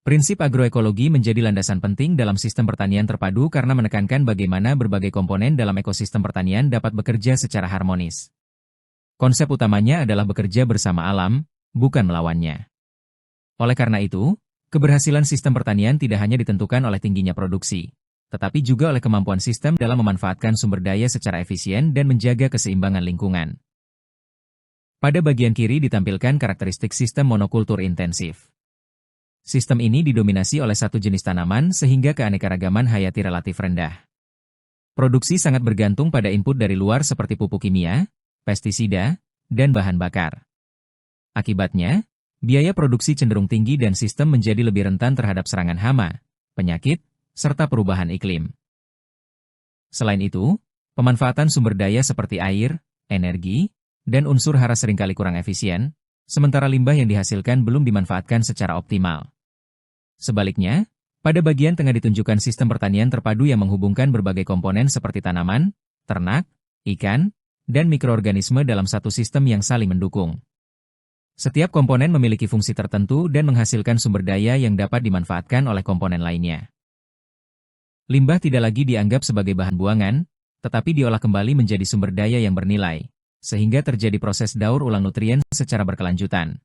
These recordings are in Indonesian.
Prinsip agroekologi menjadi landasan penting dalam sistem pertanian terpadu karena menekankan bagaimana berbagai komponen dalam ekosistem pertanian dapat bekerja secara harmonis. Konsep utamanya adalah bekerja bersama alam, bukan melawannya. Oleh karena itu, keberhasilan sistem pertanian tidak hanya ditentukan oleh tingginya produksi, tetapi juga oleh kemampuan sistem dalam memanfaatkan sumber daya secara efisien dan menjaga keseimbangan lingkungan. Pada bagian kiri ditampilkan karakteristik sistem monokultur intensif. Sistem ini didominasi oleh satu jenis tanaman sehingga keanekaragaman hayati relatif rendah. Produksi sangat bergantung pada input dari luar seperti pupuk kimia, pestisida, dan bahan bakar. Akibatnya, biaya produksi cenderung tinggi dan sistem menjadi lebih rentan terhadap serangan hama, penyakit, serta perubahan iklim. Selain itu, pemanfaatan sumber daya seperti air, energi, dan unsur hara seringkali kurang efisien, sementara limbah yang dihasilkan belum dimanfaatkan secara optimal. Sebaliknya, pada bagian tengah ditunjukkan sistem pertanian terpadu yang menghubungkan berbagai komponen seperti tanaman, ternak, ikan, dan mikroorganisme dalam satu sistem yang saling mendukung. Setiap komponen memiliki fungsi tertentu dan menghasilkan sumber daya yang dapat dimanfaatkan oleh komponen lainnya. Limbah tidak lagi dianggap sebagai bahan buangan, tetapi diolah kembali menjadi sumber daya yang bernilai, sehingga terjadi proses daur ulang nutrien secara berkelanjutan.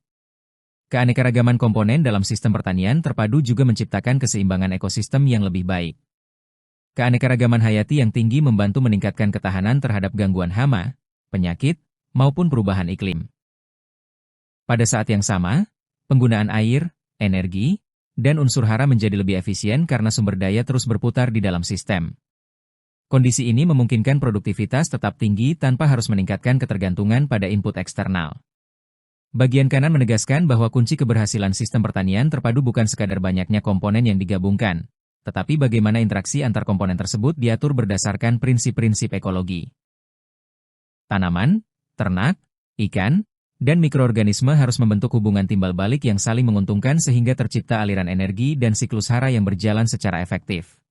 Keanekaragaman komponen dalam sistem pertanian terpadu juga menciptakan keseimbangan ekosistem yang lebih baik. Keanekaragaman hayati yang tinggi membantu meningkatkan ketahanan terhadap gangguan hama, penyakit, maupun perubahan iklim. Pada saat yang sama, penggunaan air, energi, dan unsur hara menjadi lebih efisien karena sumber daya terus berputar di dalam sistem. Kondisi ini memungkinkan produktivitas tetap tinggi tanpa harus meningkatkan ketergantungan pada input eksternal. Bagian kanan menegaskan bahwa kunci keberhasilan sistem pertanian terpadu bukan sekadar banyaknya komponen yang digabungkan, tetapi bagaimana interaksi antar komponen tersebut diatur berdasarkan prinsip-prinsip ekologi. Tanaman, ternak, ikan, dan mikroorganisme harus membentuk hubungan timbal balik yang saling menguntungkan sehingga tercipta aliran energi dan siklus hara yang berjalan secara efektif.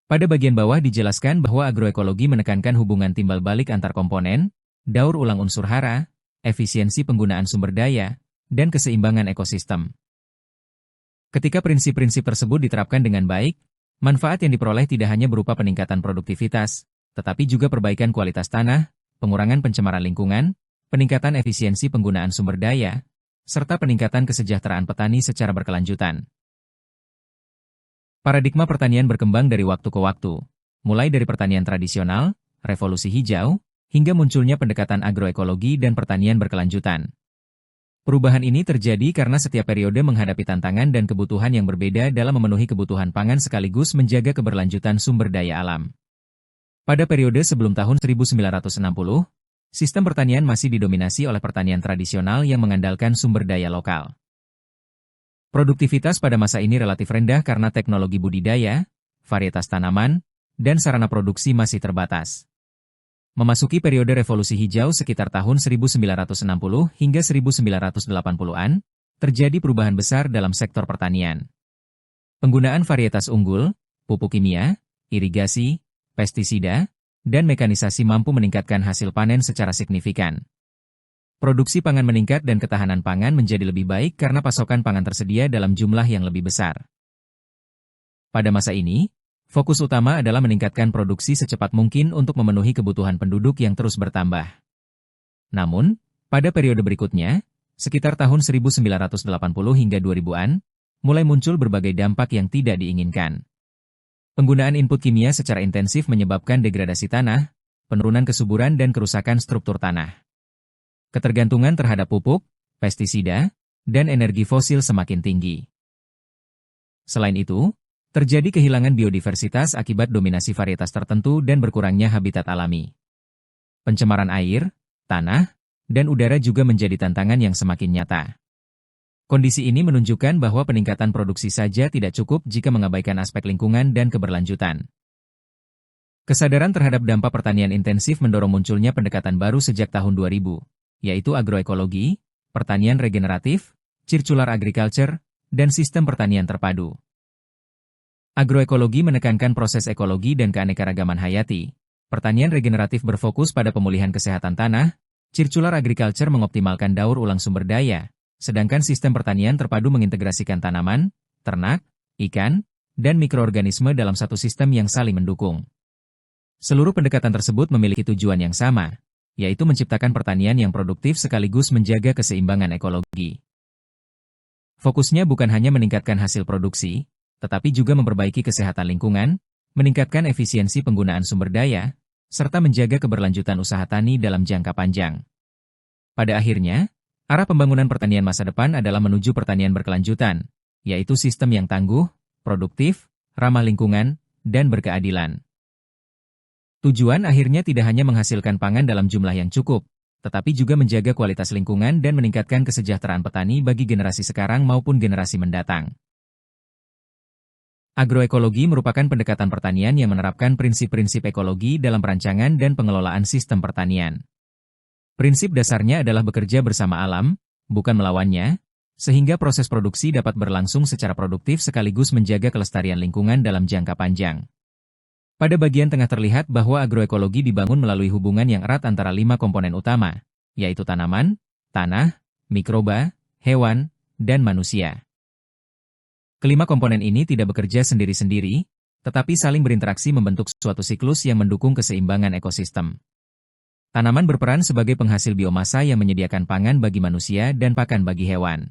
Pada bagian bawah dijelaskan bahwa agroekologi menekankan hubungan timbal balik antar komponen, daur ulang unsur hara, efisiensi penggunaan sumber daya, dan keseimbangan ekosistem. Ketika prinsip-prinsip tersebut diterapkan dengan baik, manfaat yang diperoleh tidak hanya berupa peningkatan produktivitas, tetapi juga perbaikan kualitas tanah, pengurangan pencemaran lingkungan, peningkatan efisiensi penggunaan sumber daya, serta peningkatan kesejahteraan petani secara berkelanjutan. Paradigma pertanian berkembang dari waktu ke waktu, mulai dari pertanian tradisional, revolusi hijau, hingga munculnya pendekatan agroekologi dan pertanian berkelanjutan. Perubahan ini terjadi karena setiap periode menghadapi tantangan dan kebutuhan yang berbeda dalam memenuhi kebutuhan pangan sekaligus menjaga keberlanjutan sumber daya alam. Pada periode sebelum tahun 1960, sistem pertanian masih didominasi oleh pertanian tradisional yang mengandalkan sumber daya lokal. Produktivitas pada masa ini relatif rendah karena teknologi budidaya, varietas tanaman, dan sarana produksi masih terbatas. Memasuki periode revolusi hijau sekitar tahun 1960 hingga 1980-an, terjadi perubahan besar dalam sektor pertanian. Penggunaan varietas unggul, pupuk kimia, irigasi, pestisida, dan mekanisasi mampu meningkatkan hasil panen secara signifikan. Produksi pangan meningkat dan ketahanan pangan menjadi lebih baik karena pasokan pangan tersedia dalam jumlah yang lebih besar. Pada masa ini, fokus utama adalah meningkatkan produksi secepat mungkin untuk memenuhi kebutuhan penduduk yang terus bertambah. Namun, pada periode berikutnya, sekitar tahun 1980 hingga 2000-an, mulai muncul berbagai dampak yang tidak diinginkan. Penggunaan input kimia secara intensif menyebabkan degradasi tanah, penurunan kesuburan dan kerusakan struktur tanah. Ketergantungan terhadap pupuk, pestisida, dan energi fosil semakin tinggi. Selain itu, terjadi kehilangan biodiversitas akibat dominasi varietas tertentu dan berkurangnya habitat alami. Pencemaran air, tanah, dan udara juga menjadi tantangan yang semakin nyata. Kondisi ini menunjukkan bahwa peningkatan produksi saja tidak cukup jika mengabaikan aspek lingkungan dan keberlanjutan. Kesadaran terhadap dampak pertanian intensif mendorong munculnya pendekatan baru sejak tahun 2000, yaitu agroekologi, pertanian regeneratif, circular agriculture, dan sistem pertanian terpadu. Agroekologi menekankan proses ekologi dan keanekaragaman hayati. Pertanian regeneratif berfokus pada pemulihan kesehatan tanah, circular agriculture mengoptimalkan daur ulang sumber daya, sedangkan sistem pertanian terpadu mengintegrasikan tanaman, ternak, ikan, dan mikroorganisme dalam satu sistem yang saling mendukung. Seluruh pendekatan tersebut memiliki tujuan yang sama, yaitu menciptakan pertanian yang produktif sekaligus menjaga keseimbangan ekologi. Fokusnya bukan hanya meningkatkan hasil produksi, tetapi juga memperbaiki kesehatan lingkungan, meningkatkan efisiensi penggunaan sumber daya, serta menjaga keberlanjutan usaha tani dalam jangka panjang. Pada akhirnya, arah pembangunan pertanian masa depan adalah menuju pertanian berkelanjutan, yaitu sistem yang tangguh, produktif, ramah lingkungan, dan berkeadilan. Tujuan akhirnya tidak hanya menghasilkan pangan dalam jumlah yang cukup, tetapi juga menjaga kualitas lingkungan dan meningkatkan kesejahteraan petani bagi generasi sekarang maupun generasi mendatang. Agroekologi merupakan pendekatan pertanian yang menerapkan prinsip-prinsip ekologi dalam perancangan dan pengelolaan sistem pertanian. Prinsip dasarnya adalah bekerja bersama alam, bukan melawannya, sehingga proses produksi dapat berlangsung secara produktif sekaligus menjaga kelestarian lingkungan dalam jangka panjang. Pada bagian tengah terlihat bahwa agroekologi dibangun melalui hubungan yang erat antara 5 komponen utama, yaitu tanaman, tanah, mikroba, hewan, dan manusia. Kelima komponen ini tidak bekerja sendiri-sendiri, tetapi saling berinteraksi membentuk suatu siklus yang mendukung keseimbangan ekosistem. Tanaman berperan sebagai penghasil biomasa yang menyediakan pangan bagi manusia dan pakan bagi hewan.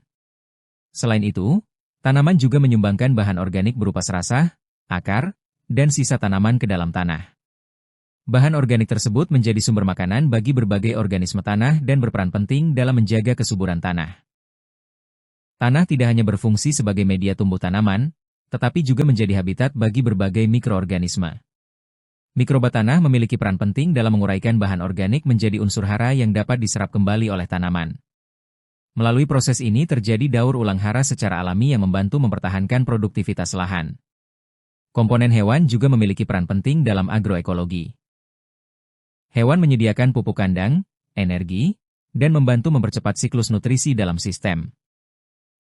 Selain itu, tanaman juga menyumbangkan bahan organik berupa serasah, akar, dan sisa tanaman ke dalam tanah. Bahan organik tersebut menjadi sumber makanan bagi berbagai organisme tanah dan berperan penting dalam menjaga kesuburan tanah. Tanah tidak hanya berfungsi sebagai media tumbuh tanaman, tetapi juga menjadi habitat bagi berbagai mikroorganisme. Mikroba tanah memiliki peran penting dalam menguraikan bahan organik menjadi unsur hara yang dapat diserap kembali oleh tanaman. Melalui proses ini terjadi daur ulang hara secara alami yang membantu mempertahankan produktivitas lahan. Komponen hewan juga memiliki peran penting dalam agroekologi. Hewan menyediakan pupuk kandang, energi, dan membantu mempercepat siklus nutrisi dalam sistem.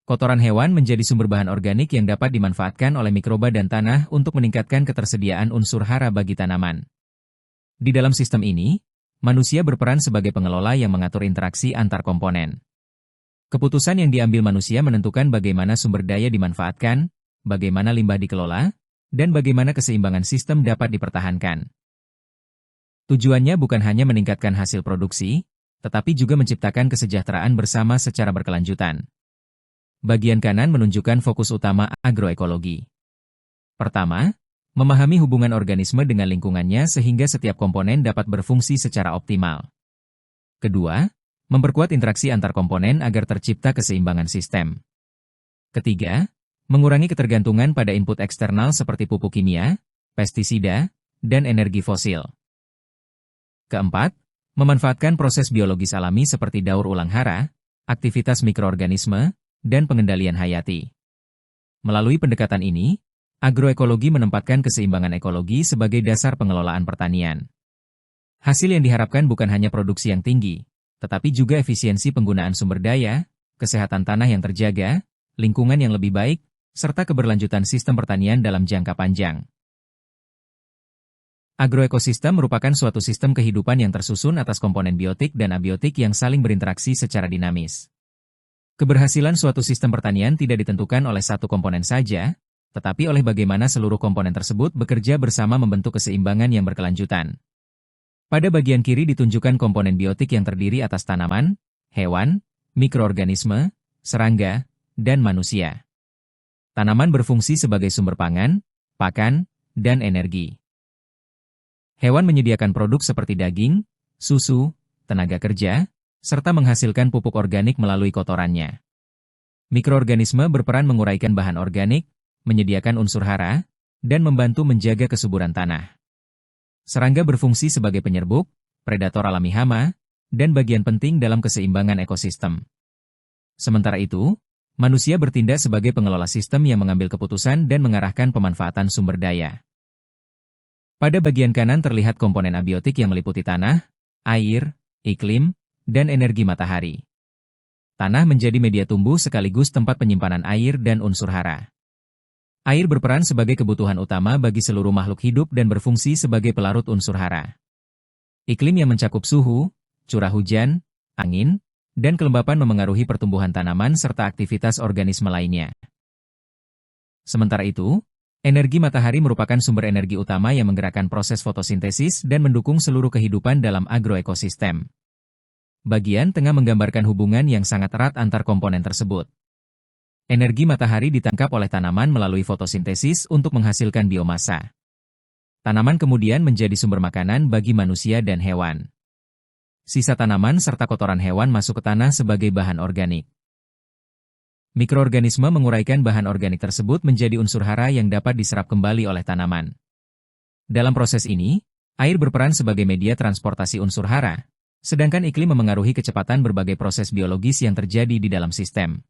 Kotoran hewan menjadi sumber bahan organik yang dapat dimanfaatkan oleh mikroba dan tanah untuk meningkatkan ketersediaan unsur hara bagi tanaman. Di dalam sistem ini, manusia berperan sebagai pengelola yang mengatur interaksi antar komponen. Keputusan yang diambil manusia menentukan bagaimana sumber daya dimanfaatkan, bagaimana limbah dikelola, dan bagaimana keseimbangan sistem dapat dipertahankan. Tujuannya bukan hanya meningkatkan hasil produksi, tetapi juga menciptakan kesejahteraan bersama secara berkelanjutan. Bagian kanan menunjukkan fokus utama agroekologi. Pertama, memahami hubungan organisme dengan lingkungannya sehingga setiap komponen dapat berfungsi secara optimal. Kedua, memperkuat interaksi antar komponen agar tercipta keseimbangan sistem. Ketiga, mengurangi ketergantungan pada input eksternal seperti pupuk kimia, pestisida, dan energi fosil. Keempat, memanfaatkan proses biologis alami seperti daur ulang hara, aktivitas mikroorganisme, dan pengendalian hayati. Melalui pendekatan ini, agroekologi menempatkan keseimbangan ekologi sebagai dasar pengelolaan pertanian. Hasil yang diharapkan bukan hanya produksi yang tinggi, tetapi juga efisiensi penggunaan sumber daya, kesehatan tanah yang terjaga, lingkungan yang lebih baik, serta keberlanjutan sistem pertanian dalam jangka panjang. Agroekosistem merupakan suatu sistem kehidupan yang tersusun atas komponen biotik dan abiotik yang saling berinteraksi secara dinamis. Keberhasilan suatu sistem pertanian tidak ditentukan oleh satu komponen saja, tetapi oleh bagaimana seluruh komponen tersebut bekerja bersama membentuk keseimbangan yang berkelanjutan. Pada bagian kiri ditunjukkan komponen biotik yang terdiri atas tanaman, hewan, mikroorganisme, serangga, dan manusia. Tanaman berfungsi sebagai sumber pangan, pakan, dan energi. Hewan menyediakan produk seperti daging, susu, tenaga kerja, serta menghasilkan pupuk organik melalui kotorannya. Mikroorganisme berperan menguraikan bahan organik, menyediakan unsur hara, dan membantu menjaga kesuburan tanah. Serangga berfungsi sebagai penyerbuk, predator alami hama, dan bagian penting dalam keseimbangan ekosistem. Sementara itu, manusia bertindak sebagai pengelola sistem yang mengambil keputusan dan mengarahkan pemanfaatan sumber daya. Pada bagian kanan terlihat komponen abiotik yang meliputi tanah, air, iklim, dan energi matahari. Tanah menjadi media tumbuh sekaligus tempat penyimpanan air dan unsur hara. Air berperan sebagai kebutuhan utama bagi seluruh makhluk hidup dan berfungsi sebagai pelarut unsur hara. Iklim yang mencakup suhu, curah hujan, angin, dan kelembapan memengaruhi pertumbuhan tanaman serta aktivitas organisme lainnya. Sementara itu, energi matahari merupakan sumber energi utama yang menggerakkan proses fotosintesis dan mendukung seluruh kehidupan dalam agroekosistem. Bagian tengah menggambarkan hubungan yang sangat erat antar komponen tersebut. Energi matahari ditangkap oleh tanaman melalui fotosintesis untuk menghasilkan biomasa. Tanaman kemudian menjadi sumber makanan bagi manusia dan hewan. Sisa tanaman serta kotoran hewan masuk ke tanah sebagai bahan organik. Mikroorganisme menguraikan bahan organik tersebut menjadi unsur hara yang dapat diserap kembali oleh tanaman. Dalam proses ini, air berperan sebagai media transportasi unsur hara, sedangkan iklim memengaruhi kecepatan berbagai proses biologis yang terjadi di dalam sistem.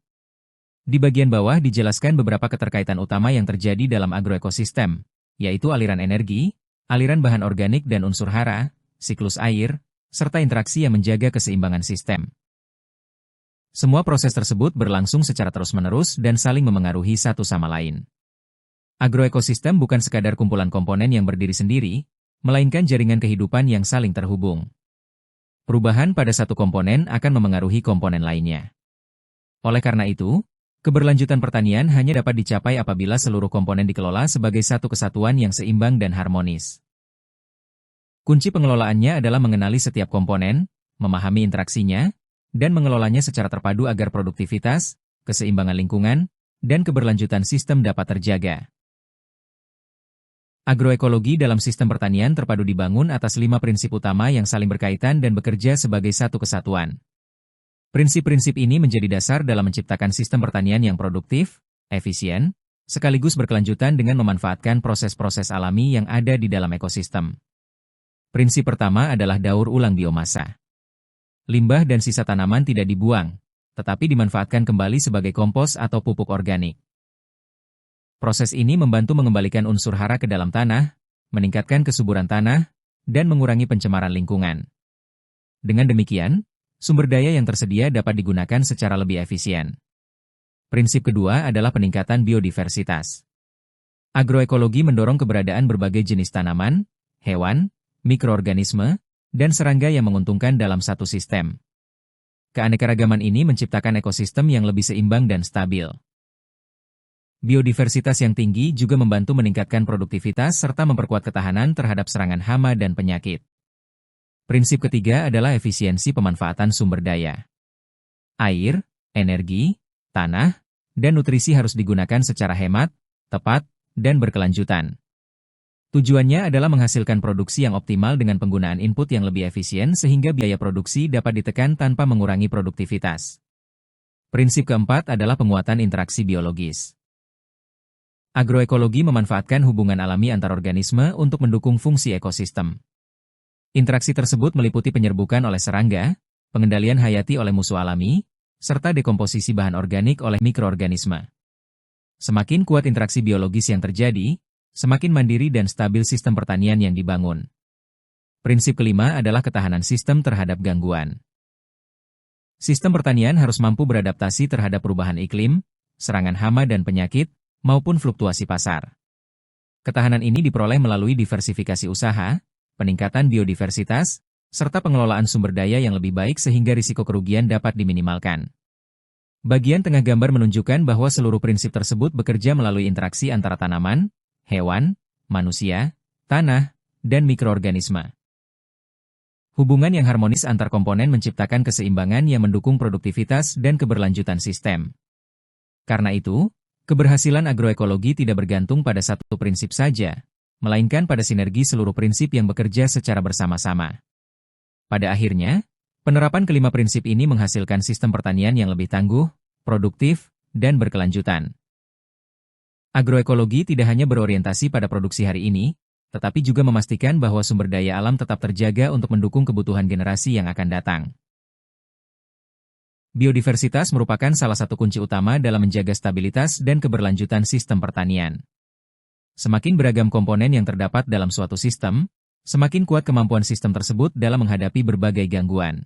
Di bagian bawah dijelaskan beberapa keterkaitan utama yang terjadi dalam agroekosistem, yaitu aliran energi, aliran bahan organik dan unsur hara, siklus air, serta interaksi yang menjaga keseimbangan sistem. Semua proses tersebut berlangsung secara terus-menerus dan saling memengaruhi satu sama lain. Agroekosistem bukan sekadar kumpulan komponen yang berdiri sendiri, melainkan jaringan kehidupan yang saling terhubung. Perubahan pada satu komponen akan memengaruhi komponen lainnya. Oleh karena itu, keberlanjutan pertanian hanya dapat dicapai apabila seluruh komponen dikelola sebagai satu kesatuan yang seimbang dan harmonis. Kunci pengelolaannya adalah mengenali setiap komponen, memahami interaksinya, dan mengelolanya secara terpadu agar produktivitas, keseimbangan lingkungan, dan keberlanjutan sistem dapat terjaga. Agroekologi dalam sistem pertanian terpadu dibangun atas 5 prinsip utama yang saling berkaitan dan bekerja sebagai satu kesatuan. Prinsip-prinsip ini menjadi dasar dalam menciptakan sistem pertanian yang produktif, efisien, sekaligus berkelanjutan dengan memanfaatkan proses-proses alami yang ada di dalam ekosistem. Prinsip pertama adalah daur ulang biomasa. Limbah dan sisa tanaman tidak dibuang, tetapi dimanfaatkan kembali sebagai kompos atau pupuk organik. Proses ini membantu mengembalikan unsur hara ke dalam tanah, meningkatkan kesuburan tanah, dan mengurangi pencemaran lingkungan. Dengan demikian, sumber daya yang tersedia dapat digunakan secara lebih efisien. Prinsip kedua adalah peningkatan biodiversitas. Agroekologi mendorong keberadaan berbagai jenis tanaman, hewan, mikroorganisme, dan serangga yang menguntungkan dalam satu sistem. Keanekaragaman ini menciptakan ekosistem yang lebih seimbang dan stabil. Biodiversitas yang tinggi juga membantu meningkatkan produktivitas serta memperkuat ketahanan terhadap serangan hama dan penyakit. Prinsip ketiga adalah efisiensi pemanfaatan sumber daya. Air, energi, tanah, dan nutrisi harus digunakan secara hemat, tepat, dan berkelanjutan. Tujuannya adalah menghasilkan produksi yang optimal dengan penggunaan input yang lebih efisien sehingga biaya produksi dapat ditekan tanpa mengurangi produktivitas. Prinsip keempat adalah penguatan interaksi biologis. Agroekologi memanfaatkan hubungan alami antar organisme untuk mendukung fungsi ekosistem. Interaksi tersebut meliputi penyerbukan oleh serangga, pengendalian hayati oleh musuh alami, serta dekomposisi bahan organik oleh mikroorganisme. Semakin kuat interaksi biologis yang terjadi, semakin mandiri dan stabil sistem pertanian yang dibangun. Prinsip kelima adalah ketahanan sistem terhadap gangguan. Sistem pertanian harus mampu beradaptasi terhadap perubahan iklim, serangan hama dan penyakit, maupun fluktuasi pasar. Ketahanan ini diperoleh melalui diversifikasi usaha, peningkatan biodiversitas, serta pengelolaan sumber daya yang lebih baik sehingga risiko kerugian dapat diminimalkan. Bagian tengah gambar menunjukkan bahwa seluruh prinsip tersebut bekerja melalui interaksi antara tanaman, hewan, manusia, tanah, dan mikroorganisme. Hubungan yang harmonis antar komponen menciptakan keseimbangan yang mendukung produktivitas dan keberlanjutan sistem. Karena itu, keberhasilan agroekologi tidak bergantung pada satu prinsip saja, melainkan pada sinergi seluruh prinsip yang bekerja secara bersama-sama. Pada akhirnya, penerapan kelima prinsip ini menghasilkan sistem pertanian yang lebih tangguh, produktif, dan berkelanjutan. Agroekologi tidak hanya berorientasi pada produksi hari ini, tetapi juga memastikan bahwa sumber daya alam tetap terjaga untuk mendukung kebutuhan generasi yang akan datang. Biodiversitas merupakan salah satu kunci utama dalam menjaga stabilitas dan keberlanjutan sistem pertanian. Semakin beragam komponen yang terdapat dalam suatu sistem, semakin kuat kemampuan sistem tersebut dalam menghadapi berbagai gangguan.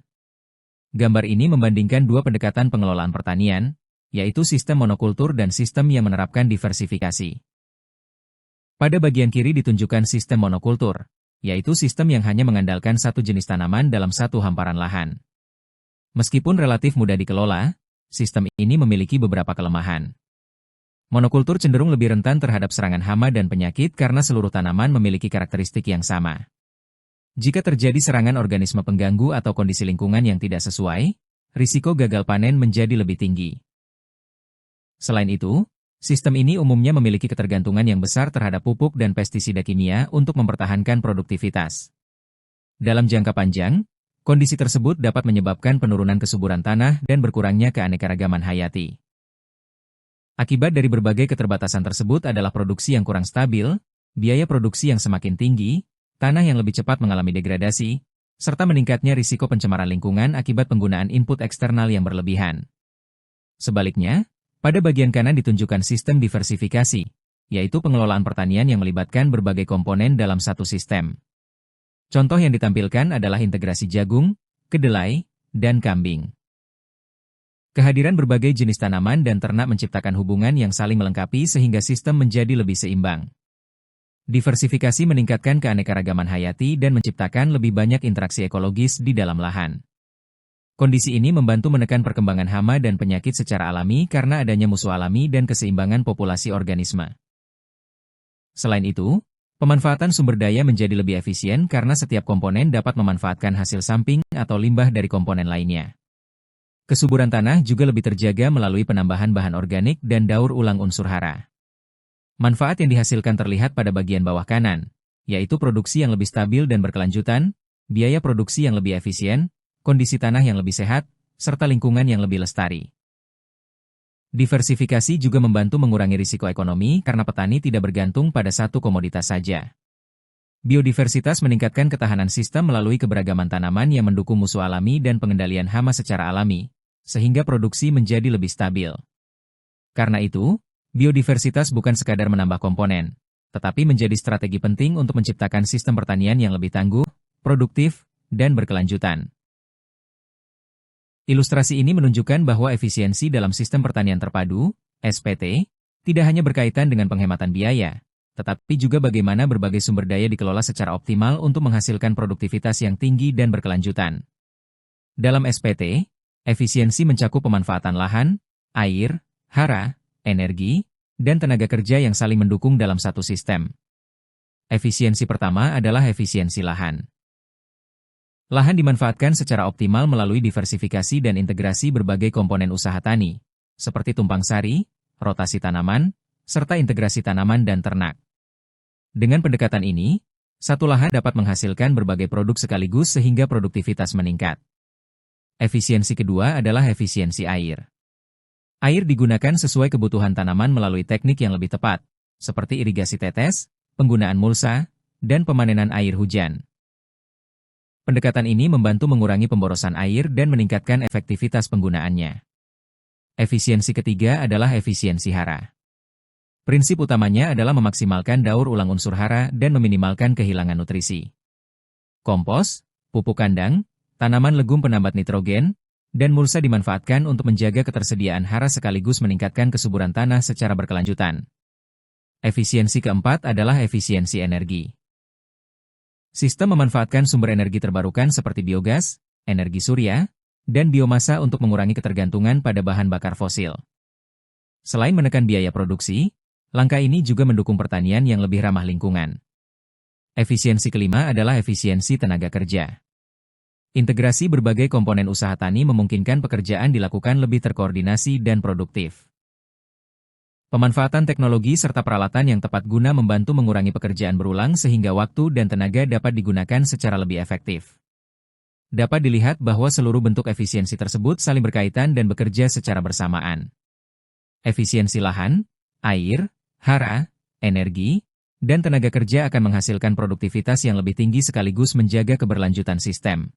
Gambar ini membandingkan dua pendekatan pengelolaan pertanian, yaitu sistem monokultur dan sistem yang menerapkan diversifikasi. Pada bagian kiri ditunjukkan sistem monokultur, yaitu sistem yang hanya mengandalkan satu jenis tanaman dalam satu hamparan lahan. Meskipun relatif mudah dikelola, sistem ini memiliki beberapa kelemahan. Monokultur cenderung lebih rentan terhadap serangan hama dan penyakit karena seluruh tanaman memiliki karakteristik yang sama. Jika terjadi serangan organisme pengganggu atau kondisi lingkungan yang tidak sesuai, risiko gagal panen menjadi lebih tinggi. Selain itu, sistem ini umumnya memiliki ketergantungan yang besar terhadap pupuk dan pestisida kimia untuk mempertahankan produktivitas. Dalam jangka panjang, kondisi tersebut dapat menyebabkan penurunan kesuburan tanah dan berkurangnya keanekaragaman hayati. Akibat dari berbagai keterbatasan tersebut adalah produksi yang kurang stabil, biaya produksi yang semakin tinggi, tanah yang lebih cepat mengalami degradasi, serta meningkatnya risiko pencemaran lingkungan akibat penggunaan input eksternal yang berlebihan. Sebaliknya, pada bagian kanan ditunjukkan sistem diversifikasi, yaitu pengelolaan pertanian yang melibatkan berbagai komponen dalam satu sistem. Contoh yang ditampilkan adalah integrasi jagung, kedelai, dan kambing. Kehadiran berbagai jenis tanaman dan ternak menciptakan hubungan yang saling melengkapi sehingga sistem menjadi lebih seimbang. Diversifikasi meningkatkan keanekaragaman hayati dan menciptakan lebih banyak interaksi ekologis di dalam lahan. Kondisi ini membantu menekan perkembangan hama dan penyakit secara alami karena adanya musuh alami dan keseimbangan populasi organisme. Selain itu, pemanfaatan sumber daya menjadi lebih efisien karena setiap komponen dapat memanfaatkan hasil samping atau limbah dari komponen lainnya. Kesuburan tanah juga lebih terjaga melalui penambahan bahan organik dan daur ulang unsur hara. Manfaat yang dihasilkan terlihat pada bagian bawah kanan, yaitu produksi yang lebih stabil dan berkelanjutan, biaya produksi yang lebih efisien, kondisi tanah yang lebih sehat, serta lingkungan yang lebih lestari. Diversifikasi juga membantu mengurangi risiko ekonomi karena petani tidak bergantung pada satu komoditas saja. Biodiversitas meningkatkan ketahanan sistem melalui keberagaman tanaman yang mendukung musuh alami dan pengendalian hama secara alami, sehingga produksi menjadi lebih stabil. Karena itu, biodiversitas bukan sekadar menambah komponen, tetapi menjadi strategi penting untuk menciptakan sistem pertanian yang lebih tangguh, produktif, dan berkelanjutan. Ilustrasi ini menunjukkan bahwa efisiensi dalam sistem pertanian terpadu, SPT, tidak hanya berkaitan dengan penghematan biaya, tetapi juga bagaimana berbagai sumber daya dikelola secara optimal untuk menghasilkan produktivitas yang tinggi dan berkelanjutan. Dalam SPT, efisiensi mencakup pemanfaatan lahan, air, hara, energi, dan tenaga kerja yang saling mendukung dalam satu sistem. Efisiensi pertama adalah efisiensi lahan. Lahan dimanfaatkan secara optimal melalui diversifikasi dan integrasi berbagai komponen usaha tani, seperti tumpang sari, rotasi tanaman, serta integrasi tanaman dan ternak. Dengan pendekatan ini, satu lahan dapat menghasilkan berbagai produk sekaligus sehingga produktivitas meningkat. Efisiensi kedua adalah efisiensi air. Air digunakan sesuai kebutuhan tanaman melalui teknik yang lebih tepat, seperti irigasi tetes, penggunaan mulsa, dan pemanenan air hujan. Pendekatan ini membantu mengurangi pemborosan air dan meningkatkan efektivitas penggunaannya. Efisiensi ketiga adalah efisiensi hara. Prinsip utamanya adalah memaksimalkan daur ulang unsur hara dan meminimalkan kehilangan nutrisi. Kompos, pupuk kandang, tanaman legum penambat nitrogen, dan mulsa dimanfaatkan untuk menjaga ketersediaan hara sekaligus meningkatkan kesuburan tanah secara berkelanjutan. Efisiensi keempat adalah efisiensi energi. Sistem memanfaatkan sumber energi terbarukan seperti biogas, energi surya, dan biomasa untuk mengurangi ketergantungan pada bahan bakar fosil. Selain menekan biaya produksi, langkah ini juga mendukung pertanian yang lebih ramah lingkungan. Efisiensi kelima adalah efisiensi tenaga kerja. Integrasi berbagai komponen usaha tani memungkinkan pekerjaan dilakukan lebih terkoordinasi dan produktif. Pemanfaatan teknologi serta peralatan yang tepat guna membantu mengurangi pekerjaan berulang sehingga waktu dan tenaga dapat digunakan secara lebih efektif. Dapat dilihat bahwa seluruh bentuk efisiensi tersebut saling berkaitan dan bekerja secara bersamaan. Efisiensi lahan, air, hara, energi, dan tenaga kerja akan menghasilkan produktivitas yang lebih tinggi sekaligus menjaga keberlanjutan sistem.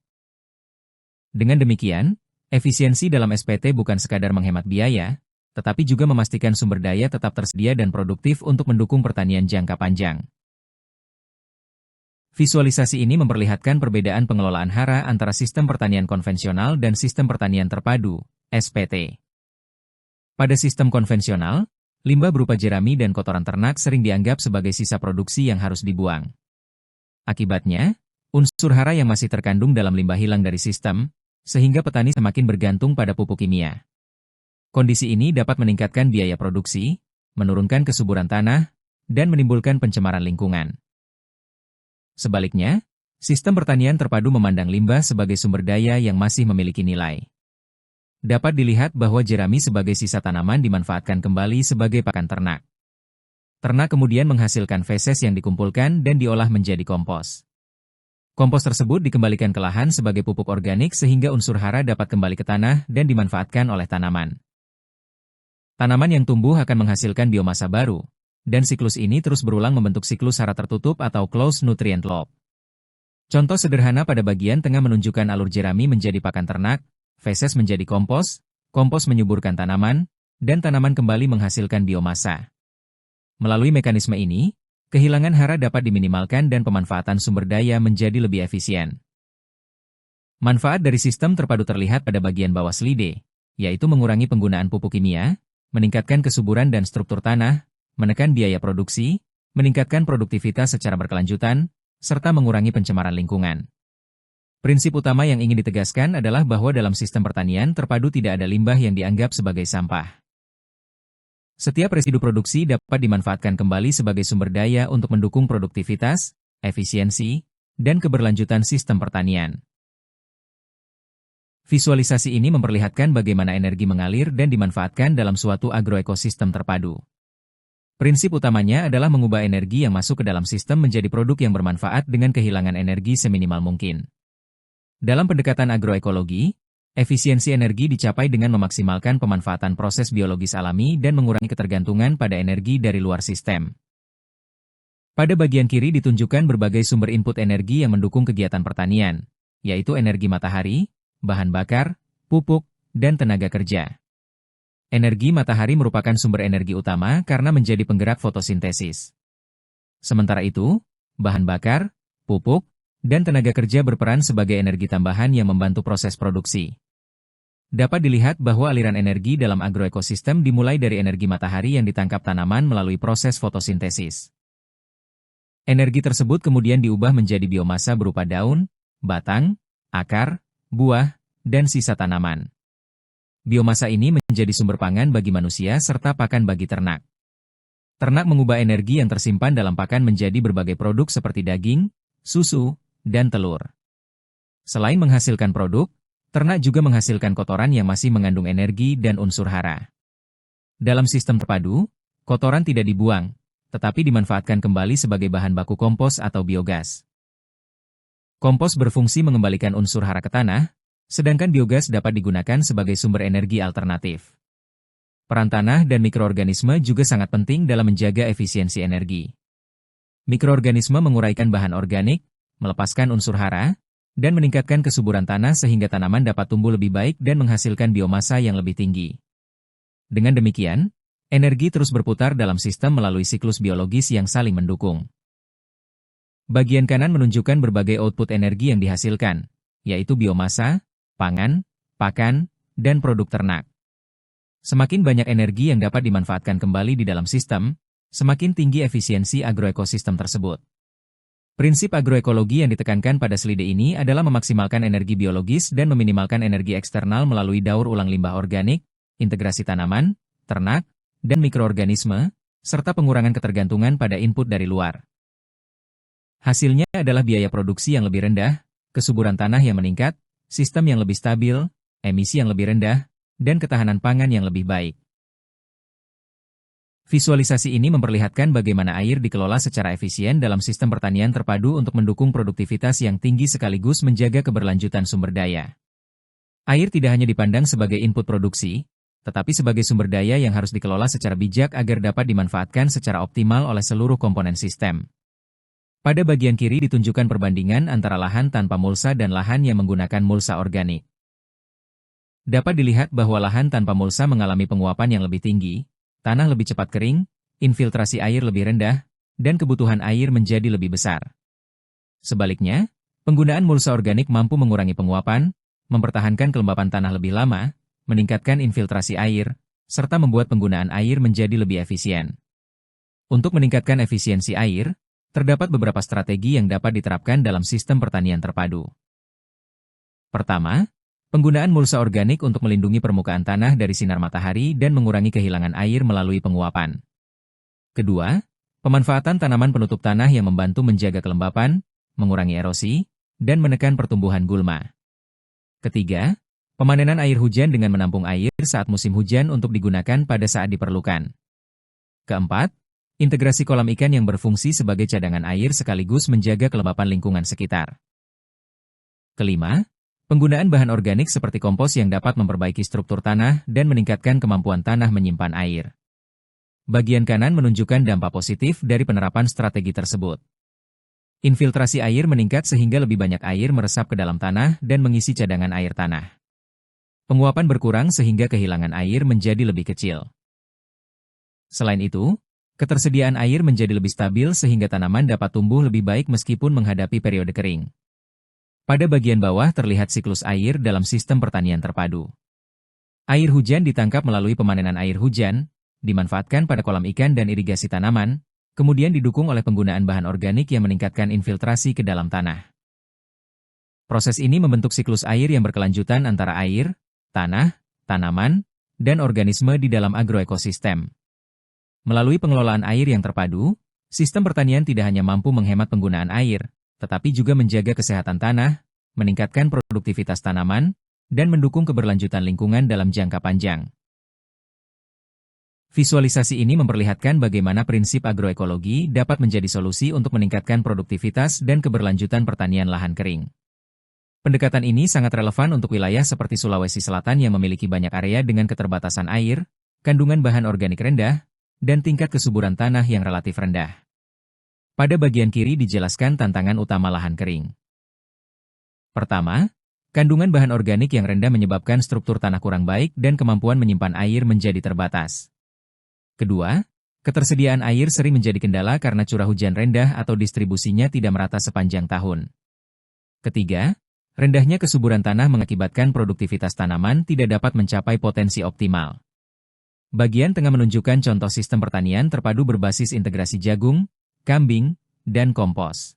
Dengan demikian, efisiensi dalam SPT bukan sekadar menghemat biaya, tetapi juga memastikan sumber daya tetap tersedia dan produktif untuk mendukung pertanian jangka panjang. Visualisasi ini memperlihatkan perbedaan pengelolaan hara antara sistem pertanian konvensional dan sistem pertanian terpadu, SPT. Pada sistem konvensional, limbah berupa jerami dan kotoran ternak sering dianggap sebagai sisa produksi yang harus dibuang. Akibatnya, unsur hara yang masih terkandung dalam limbah hilang dari sistem, sehingga petani semakin bergantung pada pupuk kimia. Kondisi ini dapat meningkatkan biaya produksi, menurunkan kesuburan tanah, dan menimbulkan pencemaran lingkungan. Sebaliknya, sistem pertanian terpadu memandang limbah sebagai sumber daya yang masih memiliki nilai. Dapat dilihat bahwa jerami sebagai sisa tanaman dimanfaatkan kembali sebagai pakan ternak. Ternak kemudian menghasilkan feses yang dikumpulkan dan diolah menjadi kompos. Kompos tersebut dikembalikan ke lahan sebagai pupuk organik sehingga unsur hara dapat kembali ke tanah dan dimanfaatkan oleh tanaman. Tanaman yang tumbuh akan menghasilkan biomasa baru, dan siklus ini terus berulang membentuk siklus hara tertutup atau closed nutrient loop. Contoh sederhana pada bagian tengah menunjukkan alur jerami menjadi pakan ternak, feses menjadi kompos, kompos menyuburkan tanaman, dan tanaman kembali menghasilkan biomasa. Melalui mekanisme ini, kehilangan hara dapat diminimalkan dan pemanfaatan sumber daya menjadi lebih efisien. Manfaat dari sistem terpadu terlihat pada bagian bawah slide, yaitu mengurangi penggunaan pupuk kimia, meningkatkan kesuburan dan struktur tanah, menekan biaya produksi, meningkatkan produktivitas secara berkelanjutan, serta mengurangi pencemaran lingkungan. Prinsip utama yang ingin ditegaskan adalah bahwa dalam sistem pertanian terpadu tidak ada limbah yang dianggap sebagai sampah. Setiap residu produksi dapat dimanfaatkan kembali sebagai sumber daya untuk mendukung produktivitas, efisiensi, dan keberlanjutan sistem pertanian. Visualisasi ini memperlihatkan bagaimana energi mengalir dan dimanfaatkan dalam suatu agroekosistem terpadu. Prinsip utamanya adalah mengubah energi yang masuk ke dalam sistem menjadi produk yang bermanfaat dengan kehilangan energi seminimal mungkin. Dalam pendekatan agroekologi, efisiensi energi dicapai dengan memaksimalkan pemanfaatan proses biologis alami dan mengurangi ketergantungan pada energi dari luar sistem. Pada bagian kiri ditunjukkan berbagai sumber input energi yang mendukung kegiatan pertanian, yaitu energi matahari, bahan bakar, pupuk, dan tenaga kerja. Energi matahari merupakan sumber energi utama karena menjadi penggerak fotosintesis. Sementara itu, bahan bakar, pupuk, dan tenaga kerja berperan sebagai energi tambahan yang membantu proses produksi. Dapat dilihat bahwa aliran energi dalam agroekosistem dimulai dari energi matahari yang ditangkap tanaman melalui proses fotosintesis. Energi tersebut kemudian diubah menjadi biomasa berupa daun, batang, akar, buah, dan sisa tanaman. Biomasa ini menjadi sumber pangan bagi manusia serta pakan bagi ternak. Ternak mengubah energi yang tersimpan dalam pakan menjadi berbagai produk seperti daging, susu, dan telur. Selain menghasilkan produk, ternak juga menghasilkan kotoran yang masih mengandung energi dan unsur hara. Dalam sistem terpadu, kotoran tidak dibuang, tetapi dimanfaatkan kembali sebagai bahan baku kompos atau biogas. Kompos berfungsi mengembalikan unsur hara ke tanah, sedangkan biogas dapat digunakan sebagai sumber energi alternatif. Peran tanah dan mikroorganisme juga sangat penting dalam menjaga efisiensi energi. Mikroorganisme menguraikan bahan organik, melepaskan unsur hara, dan meningkatkan kesuburan tanah sehingga tanaman dapat tumbuh lebih baik dan menghasilkan biomasa yang lebih tinggi. Dengan demikian, energi terus berputar dalam sistem melalui siklus biologis yang saling mendukung. Bagian kanan menunjukkan berbagai output energi yang dihasilkan, yaitu biomasa, pangan, pakan, dan produk ternak. Semakin banyak energi yang dapat dimanfaatkan kembali di dalam sistem, semakin tinggi efisiensi agroekosistem tersebut. Prinsip agroekologi yang ditekankan pada slide ini adalah memaksimalkan energi biologis dan meminimalkan energi eksternal melalui daur ulang limbah organik, integrasi tanaman, ternak, dan mikroorganisme, serta pengurangan ketergantungan pada input dari luar. Hasilnya adalah biaya produksi yang lebih rendah, kesuburan tanah yang meningkat, sistem yang lebih stabil, emisi yang lebih rendah, dan ketahanan pangan yang lebih baik. Visualisasi ini memperlihatkan bagaimana air dikelola secara efisien dalam sistem pertanian terpadu untuk mendukung produktivitas yang tinggi sekaligus menjaga keberlanjutan sumber daya. Air tidak hanya dipandang sebagai input produksi, tetapi sebagai sumber daya yang harus dikelola secara bijak agar dapat dimanfaatkan secara optimal oleh seluruh komponen sistem. Pada bagian kiri ditunjukkan perbandingan antara lahan tanpa mulsa dan lahan yang menggunakan mulsa organik. Dapat dilihat bahwa lahan tanpa mulsa mengalami penguapan yang lebih tinggi, tanah lebih cepat kering, infiltrasi air lebih rendah, dan kebutuhan air menjadi lebih besar. Sebaliknya, penggunaan mulsa organik mampu mengurangi penguapan, mempertahankan kelembapan tanah lebih lama, meningkatkan infiltrasi air, serta membuat penggunaan air menjadi lebih efisien. Untuk meningkatkan efisiensi air, terdapat beberapa strategi yang dapat diterapkan dalam sistem pertanian terpadu. Pertama, penggunaan mulsa organik untuk melindungi permukaan tanah dari sinar matahari dan mengurangi kehilangan air melalui penguapan. Kedua, pemanfaatan tanaman penutup tanah yang membantu menjaga kelembapan, mengurangi erosi, dan menekan pertumbuhan gulma. Ketiga, pemanenan air hujan dengan menampung air saat musim hujan untuk digunakan pada saat diperlukan. Keempat, integrasi kolam ikan yang berfungsi sebagai cadangan air sekaligus menjaga kelembapan lingkungan sekitar. Kelima, penggunaan bahan organik seperti kompos yang dapat memperbaiki struktur tanah dan meningkatkan kemampuan tanah menyimpan air. Bagian kanan menunjukkan dampak positif dari penerapan strategi tersebut. Infiltrasi air meningkat sehingga lebih banyak air meresap ke dalam tanah dan mengisi cadangan air tanah. Penguapan berkurang sehingga kehilangan air menjadi lebih kecil. Selain itu, ketersediaan air menjadi lebih stabil sehingga tanaman dapat tumbuh lebih baik meskipun menghadapi periode kering. Pada bagian bawah terlihat siklus air dalam sistem pertanian terpadu. Air hujan ditangkap melalui pemanenan air hujan, dimanfaatkan pada kolam ikan dan irigasi tanaman, kemudian didukung oleh penggunaan bahan organik yang meningkatkan infiltrasi ke dalam tanah. Proses ini membentuk siklus air yang berkelanjutan antara air, tanah, tanaman, dan organisme di dalam agroekosistem. Melalui pengelolaan air yang terpadu, sistem pertanian tidak hanya mampu menghemat penggunaan air, tetapi juga menjaga kesehatan tanah, meningkatkan produktivitas tanaman, dan mendukung keberlanjutan lingkungan dalam jangka panjang. Visualisasi ini memperlihatkan bagaimana prinsip agroekologi dapat menjadi solusi untuk meningkatkan produktivitas dan keberlanjutan pertanian lahan kering. Pendekatan ini sangat relevan untuk wilayah seperti Sulawesi Selatan yang memiliki banyak area dengan keterbatasan air, kandungan bahan organik rendah, dan tingkat kesuburan tanah yang relatif rendah. Pada bagian kiri dijelaskan tantangan utama lahan kering. Pertama, kandungan bahan organik yang rendah menyebabkan struktur tanah kurang baik dan kemampuan menyimpan air menjadi terbatas. Kedua, ketersediaan air sering menjadi kendala karena curah hujan rendah atau distribusinya tidak merata sepanjang tahun. Ketiga, rendahnya kesuburan tanah mengakibatkan produktivitas tanaman tidak dapat mencapai potensi optimal. Bagian tengah menunjukkan contoh sistem pertanian terpadu berbasis integrasi jagung, kambing, dan kompos.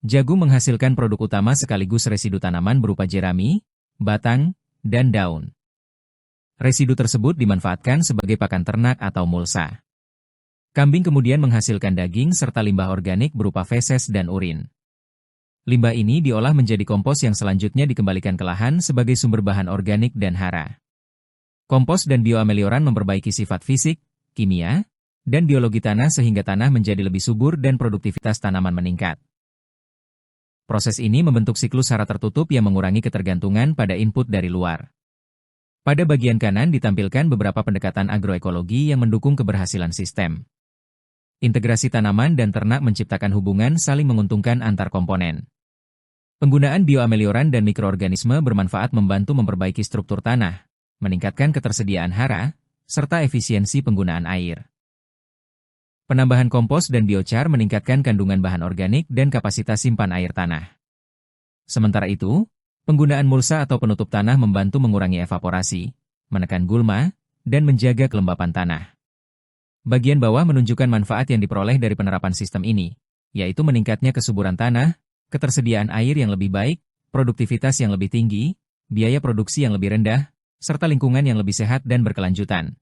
Jagung menghasilkan produk utama sekaligus residu tanaman berupa jerami, batang, dan daun. Residu tersebut dimanfaatkan sebagai pakan ternak atau mulsa. Kambing kemudian menghasilkan daging serta limbah organik berupa feses dan urin. Limbah ini diolah menjadi kompos yang selanjutnya dikembalikan ke lahan sebagai sumber bahan organik dan hara. Kompos dan bioamelioran memperbaiki sifat fisik, kimia, dan biologi tanah sehingga tanah menjadi lebih subur dan produktivitas tanaman meningkat. Proses ini membentuk siklus hara tertutup yang mengurangi ketergantungan pada input dari luar. Pada bagian kanan ditampilkan beberapa pendekatan agroekologi yang mendukung keberhasilan sistem. Integrasi tanaman dan ternak menciptakan hubungan saling menguntungkan antar komponen. Penggunaan bioamelioran dan mikroorganisme bermanfaat membantu memperbaiki struktur tanah, meningkatkan ketersediaan hara, serta efisiensi penggunaan air. Penambahan kompos dan biochar meningkatkan kandungan bahan organik dan kapasitas simpan air tanah. Sementara itu, penggunaan mulsa atau penutup tanah membantu mengurangi evaporasi, menekan gulma, dan menjaga kelembapan tanah. Bagian bawah menunjukkan manfaat yang diperoleh dari penerapan sistem ini, yaitu meningkatnya kesuburan tanah, ketersediaan air yang lebih baik, produktivitas yang lebih tinggi, biaya produksi yang lebih rendah, serta lingkungan yang lebih sehat dan berkelanjutan.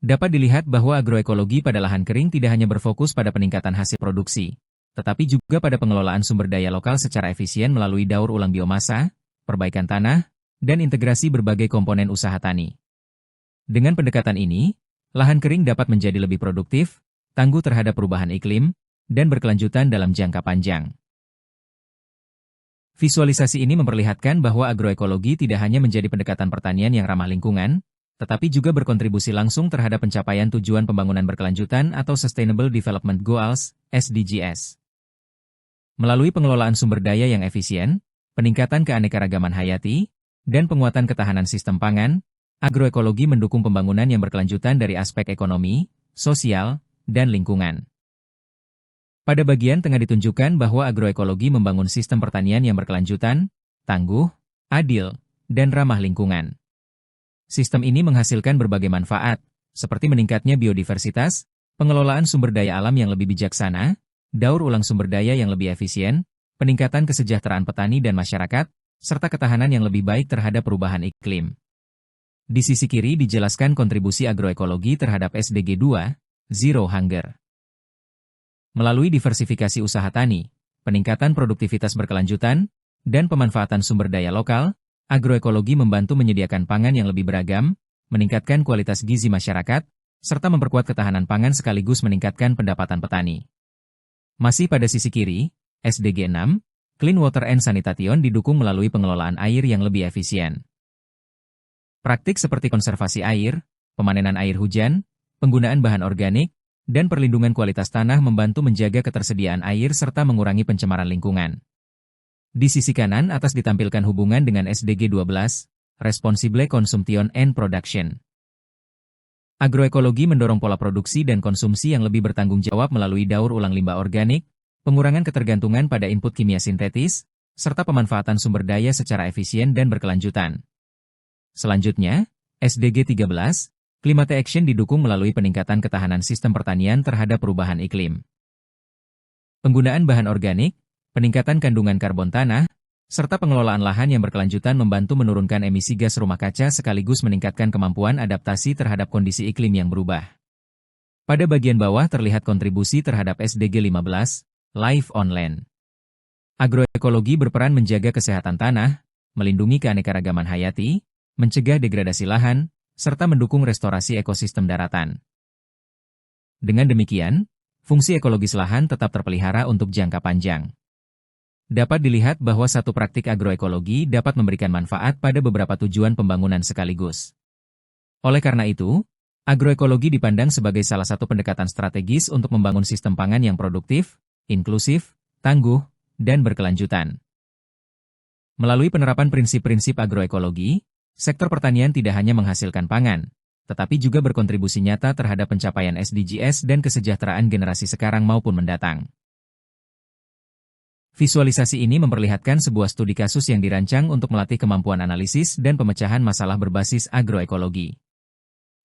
Dapat dilihat bahwa agroekologi pada lahan kering tidak hanya berfokus pada peningkatan hasil produksi, tetapi juga pada pengelolaan sumber daya lokal secara efisien melalui daur ulang biomasa, perbaikan tanah, dan integrasi berbagai komponen usaha tani. Dengan pendekatan ini, lahan kering dapat menjadi lebih produktif, tangguh terhadap perubahan iklim, dan berkelanjutan dalam jangka panjang. Visualisasi ini memperlihatkan bahwa agroekologi tidak hanya menjadi pendekatan pertanian yang ramah lingkungan, tetapi juga berkontribusi langsung terhadap pencapaian tujuan pembangunan berkelanjutan atau Sustainable Development Goals, SDGs. Melalui pengelolaan sumber daya yang efisien, peningkatan keanekaragaman hayati, dan penguatan ketahanan sistem pangan, agroekologi mendukung pembangunan yang berkelanjutan dari aspek ekonomi, sosial, dan lingkungan. Pada bagian tengah ditunjukkan bahwa agroekologi membangun sistem pertanian yang berkelanjutan, tangguh, adil, dan ramah lingkungan. Sistem ini menghasilkan berbagai manfaat, seperti meningkatnya biodiversitas, pengelolaan sumber daya alam yang lebih bijaksana, daur ulang sumber daya yang lebih efisien, peningkatan kesejahteraan petani dan masyarakat, serta ketahanan yang lebih baik terhadap perubahan iklim. Di sisi kiri dijelaskan kontribusi agroekologi terhadap SDG 2, Zero Hunger. Melalui diversifikasi usaha tani, peningkatan produktivitas berkelanjutan, dan pemanfaatan sumber daya lokal, agroekologi membantu menyediakan pangan yang lebih beragam, meningkatkan kualitas gizi masyarakat, serta memperkuat ketahanan pangan sekaligus meningkatkan pendapatan petani. Masih pada sisi kiri, SDG 6, Clean Water and Sanitation didukung melalui pengelolaan air yang lebih efisien. Praktik seperti konservasi air, pemanenan air hujan, penggunaan bahan organik, dan perlindungan kualitas tanah membantu menjaga ketersediaan air serta mengurangi pencemaran lingkungan. Di sisi kanan atas ditampilkan hubungan dengan SDG 12, Responsible Consumption and Production. Agroekologi mendorong pola produksi dan konsumsi yang lebih bertanggung jawab melalui daur ulang limbah organik, pengurangan ketergantungan pada input kimia sintetis, serta pemanfaatan sumber daya secara efisien dan berkelanjutan. Selanjutnya, SDG 13, Climate Action didukung melalui peningkatan ketahanan sistem pertanian terhadap perubahan iklim. Penggunaan bahan organik, peningkatan kandungan karbon tanah, serta pengelolaan lahan yang berkelanjutan membantu menurunkan emisi gas rumah kaca sekaligus meningkatkan kemampuan adaptasi terhadap kondisi iklim yang berubah. Pada bagian bawah terlihat kontribusi terhadap SDG 15, Life on Land. Agroekologi berperan menjaga kesehatan tanah, melindungi keanekaragaman hayati, mencegah degradasi lahan, serta mendukung restorasi ekosistem daratan. Dengan demikian, fungsi ekologis lahan tetap terpelihara untuk jangka panjang. Dapat dilihat bahwa satu praktik agroekologi dapat memberikan manfaat pada beberapa tujuan pembangunan sekaligus. Oleh karena itu, agroekologi dipandang sebagai salah satu pendekatan strategis untuk membangun sistem pangan yang produktif, inklusif, tangguh, dan berkelanjutan. Melalui penerapan prinsip-prinsip agroekologi, sektor pertanian tidak hanya menghasilkan pangan, tetapi juga berkontribusi nyata terhadap pencapaian SDGs dan kesejahteraan generasi sekarang maupun mendatang. Visualisasi ini memperlihatkan sebuah studi kasus yang dirancang untuk melatih kemampuan analisis dan pemecahan masalah berbasis agroekologi.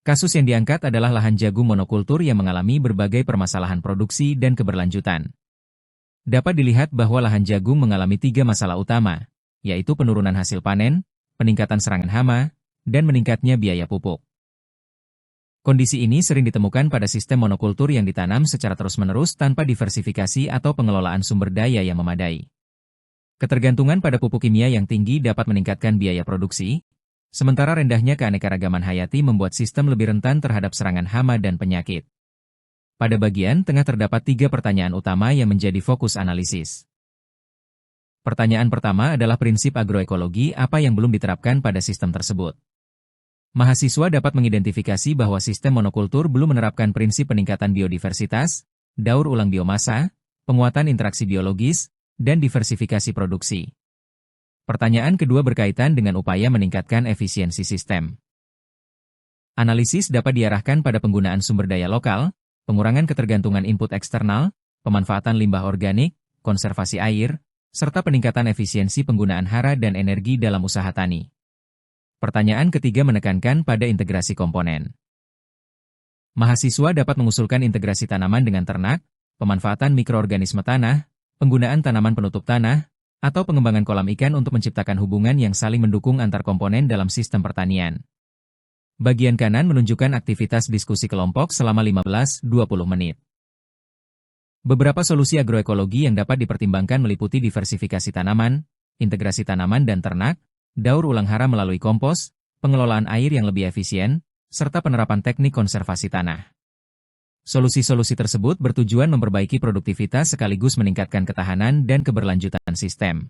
Kasus yang diangkat adalah lahan jagung monokultur yang mengalami berbagai permasalahan produksi dan keberlanjutan. Dapat dilihat bahwa lahan jagung mengalami 3 masalah utama, yaitu penurunan hasil panen, peningkatan serangan hama, dan meningkatnya biaya pupuk. Kondisi ini sering ditemukan pada sistem monokultur yang ditanam secara terus-menerus tanpa diversifikasi atau pengelolaan sumber daya yang memadai. Ketergantungan pada pupuk kimia yang tinggi dapat meningkatkan biaya produksi, sementara rendahnya keanekaragaman hayati membuat sistem lebih rentan terhadap serangan hama dan penyakit. Pada bagian tengah terdapat 3 pertanyaan utama yang menjadi fokus analisis. Pertanyaan pertama adalah prinsip agroekologi apa yang belum diterapkan pada sistem tersebut. Mahasiswa dapat mengidentifikasi bahwa sistem monokultur belum menerapkan prinsip peningkatan biodiversitas, daur ulang biomasa, penguatan interaksi biologis, dan diversifikasi produksi. Pertanyaan kedua berkaitan dengan upaya meningkatkan efisiensi sistem. Analisis dapat diarahkan pada penggunaan sumber daya lokal, pengurangan ketergantungan input eksternal, pemanfaatan limbah organik, konservasi air, serta peningkatan efisiensi penggunaan hara dan energi dalam usaha tani. Pertanyaan ketiga menekankan pada integrasi komponen. Mahasiswa dapat mengusulkan integrasi tanaman dengan ternak, pemanfaatan mikroorganisme tanah, penggunaan tanaman penutup tanah, atau pengembangan kolam ikan untuk menciptakan hubungan yang saling mendukung antar komponen dalam sistem pertanian. Bagian kanan menunjukkan aktivitas diskusi kelompok selama 15-20 menit. Beberapa solusi agroekologi yang dapat dipertimbangkan meliputi diversifikasi tanaman, integrasi tanaman dan ternak, daur ulang hara melalui kompos, pengelolaan air yang lebih efisien, serta penerapan teknik konservasi tanah. Solusi-solusi tersebut bertujuan memperbaiki produktivitas sekaligus meningkatkan ketahanan dan keberlanjutan sistem.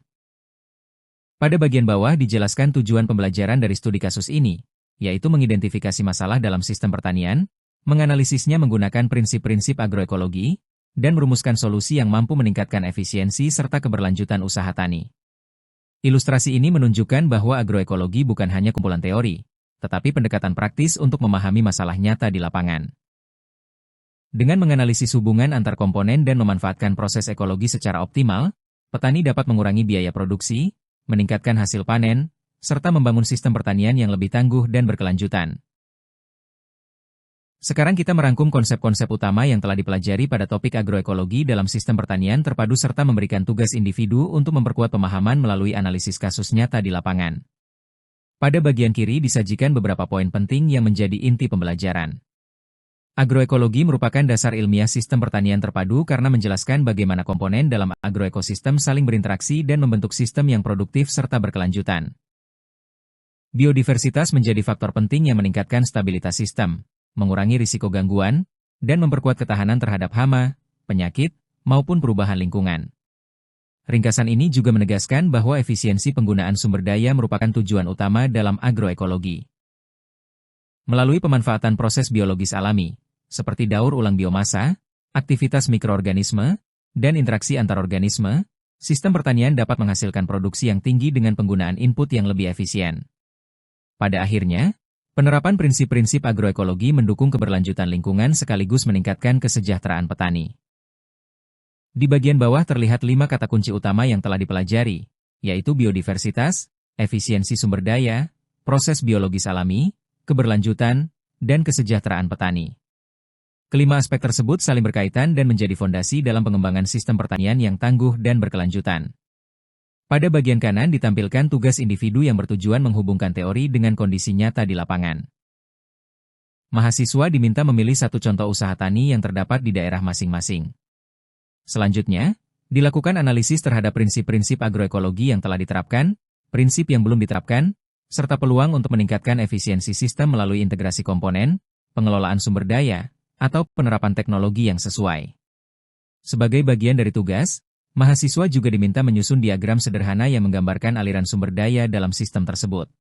Pada bagian bawah dijelaskan tujuan pembelajaran dari studi kasus ini, yaitu mengidentifikasi masalah dalam sistem pertanian, menganalisisnya menggunakan prinsip-prinsip agroekologi, dan merumuskan solusi yang mampu meningkatkan efisiensi serta keberlanjutan usaha tani. Ilustrasi ini menunjukkan bahwa agroekologi bukan hanya kumpulan teori, tetapi pendekatan praktis untuk memahami masalah nyata di lapangan. Dengan menganalisis hubungan antar komponen dan memanfaatkan proses ekologi secara optimal, petani dapat mengurangi biaya produksi, meningkatkan hasil panen, serta membangun sistem pertanian yang lebih tangguh dan berkelanjutan. Sekarang kita merangkum konsep-konsep utama yang telah dipelajari pada topik agroekologi dalam sistem pertanian terpadu serta memberikan tugas individu untuk memperkuat pemahaman melalui analisis kasus nyata di lapangan. Pada bagian kiri disajikan beberapa poin penting yang menjadi inti pembelajaran. Agroekologi merupakan dasar ilmiah sistem pertanian terpadu karena menjelaskan bagaimana komponen dalam agroekosistem saling berinteraksi dan membentuk sistem yang produktif serta berkelanjutan. Biodiversitas menjadi faktor penting yang meningkatkan stabilitas sistem, mengurangi risiko gangguan, dan memperkuat ketahanan terhadap hama, penyakit, maupun perubahan lingkungan. Ringkasan ini juga menegaskan bahwa efisiensi penggunaan sumber daya merupakan tujuan utama dalam agroekologi. Melalui pemanfaatan proses biologis alami, seperti daur ulang biomasa, aktivitas mikroorganisme, dan interaksi antar organisme, sistem pertanian dapat menghasilkan produksi yang tinggi dengan penggunaan input yang lebih efisien. Pada akhirnya, penerapan prinsip-prinsip agroekologi mendukung keberlanjutan lingkungan sekaligus meningkatkan kesejahteraan petani. Di bagian bawah terlihat 5 kata kunci utama yang telah dipelajari, yaitu biodiversitas, efisiensi sumber daya, proses biologis alami, keberlanjutan, dan kesejahteraan petani. Kelima aspek tersebut saling berkaitan dan menjadi fondasi dalam pengembangan sistem pertanian yang tangguh dan berkelanjutan. Pada bagian kanan ditampilkan tugas individu yang bertujuan menghubungkan teori dengan kondisi nyata di lapangan. Mahasiswa diminta memilih satu contoh usaha tani yang terdapat di daerah masing-masing. Selanjutnya, dilakukan analisis terhadap prinsip-prinsip agroekologi yang telah diterapkan, prinsip yang belum diterapkan, serta peluang untuk meningkatkan efisiensi sistem melalui integrasi komponen, pengelolaan sumber daya, atau penerapan teknologi yang sesuai. Sebagai bagian dari tugas, mahasiswa juga diminta menyusun diagram sederhana yang menggambarkan aliran sumber daya dalam sistem tersebut.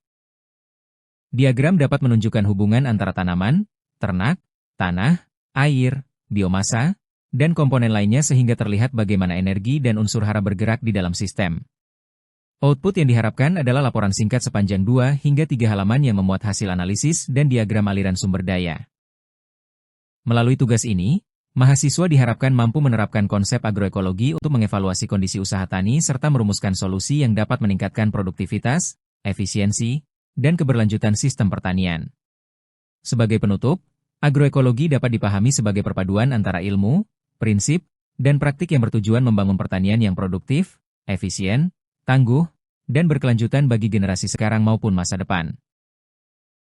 Diagram dapat menunjukkan hubungan antara tanaman, ternak, tanah, air, biomasa, dan komponen lainnya sehingga terlihat bagaimana energi dan unsur hara bergerak di dalam sistem. Output yang diharapkan adalah laporan singkat sepanjang 2 hingga 3 halaman yang memuat hasil analisis dan diagram aliran sumber daya. Melalui tugas ini, mahasiswa diharapkan mampu menerapkan konsep agroekologi untuk mengevaluasi kondisi usaha tani serta merumuskan solusi yang dapat meningkatkan produktivitas, efisiensi, dan keberlanjutan sistem pertanian. Sebagai penutup, agroekologi dapat dipahami sebagai perpaduan antara ilmu, prinsip, dan praktik yang bertujuan membangun pertanian yang produktif, efisien, tangguh, dan berkelanjutan bagi generasi sekarang maupun masa depan.